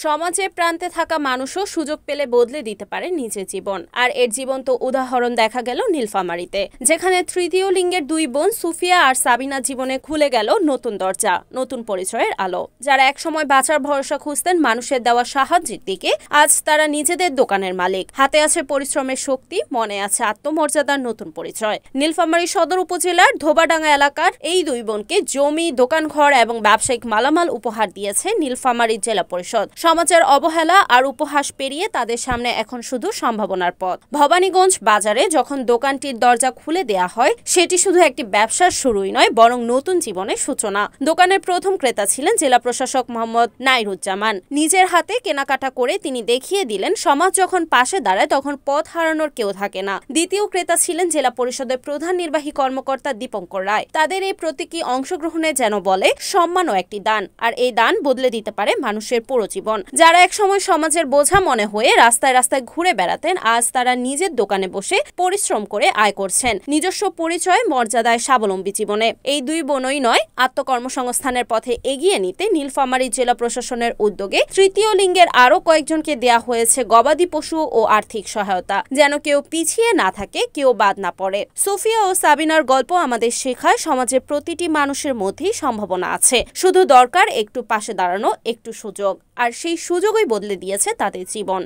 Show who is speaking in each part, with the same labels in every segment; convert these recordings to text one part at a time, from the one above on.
Speaker 1: সমাজে প্রান্তে থাকা মানুষও সুযোগ পেলে বদলে দিতে পারে নিজের জীবন। আর এর জীবন্ত উদাহরণ দেখা গেল নীলফামারীতে, যেখানে তৃতীয় লিঙ্গের দুই বোন সুফিয়া আর সাবিনা জীবনে খুলে গেল নতুন দরজা, নতুন পরিচয়ের আলো। যারা একসময় বাঁচার ভরসা খুঁজতেন মানুষের দেওয়া সাহায্যের দিকে, আজ তারা নিজেদের দোকানের মালিক। হাতে আছে পরিশ্রমের শক্তি, মনে আছে আত্মমর্যাদার নতুন পরিচয়। নীলফামারী সদর উপজেলার ধোবাডাঙ্গা এলাকার এই দুই বোনকে জমি, দোকানঘর এবং ব্যবসায়িক মালামাল উপহার দিয়েছে নীলফামারী জেলা পরিষদ। সমাজের অবহেলা আর উপহাস পেরিয়ে তাদের সামনে এখন শুধু সম্ভাবনার পথ। ভবানীগঞ্জ বাজারে যখন দোকানটির দরজা খুলে দেয়া হয়, সেটি শুধু একটি ব্যবসার শুরুই নয়, বরং নতুন জীবনের সূচনা। দোকানের প্রথম ক্রেতা ছিলেন জেলা প্রশাসক মোহাম্মদ নাইরুজ্জামান। নিজের হাতে কেনাকাটা করে তিনি দেখিয়ে দিলেন, সমাজ যখন পাশে দাঁড়ায় তখন পথ হারানোর কেউ থাকে না। দ্বিতীয় ক্রেতা ছিলেন জেলা পরিষদের প্রধান নির্বাহী কর্মকর্তা দীপঙ্কর রায়। তাদের এই প্রতীকী অংশগ্রহণে যেন বলে সম্মানও একটি দান, আর এই দান বদলে দিতে পারে মানুষের পুরো জীবন। যারা একসময় সমাজের বোঝা মনে হয়ে রাস্তায় রাস্তায় ঘুরে বেড়াতেন, আজ তারা নিজের দোকানে বসে পরিশ্রম করে আয় করছেন নিজস্ব পরিচয়, মর্যাদায় স্বাবলম্বী জীবনে। এই দুই বোনই নয়, আত্মকর্মসংস্থানের পথে এগিয়ে নিতে নীলফামারী জেলা প্রশাসনের উদ্যোগে তৃতীয় লিঙ্গের আরো কয়েকজনকে দেয়া হয়েছে গবাদি পশু ও আর্থিক সহায়তা, যেন কেউ পিছিয়ে না থাকে, কেউ বাদ না পড়ে। সুফিয়া ও সাবিনার গল্প আমাদের শেখায় সমাজের প্রতিটি মানুষের মধ্যেই সম্ভাবনা আছে, শুধু দরকার একটু পাশে দাঁড়ানো, একটু সুযোগ। আর সেই সুযোগই বদলে দিয়েছে তাদের জীবন।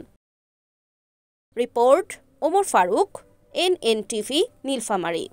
Speaker 1: Report Omar Faruk, NNTV, Nilphamari.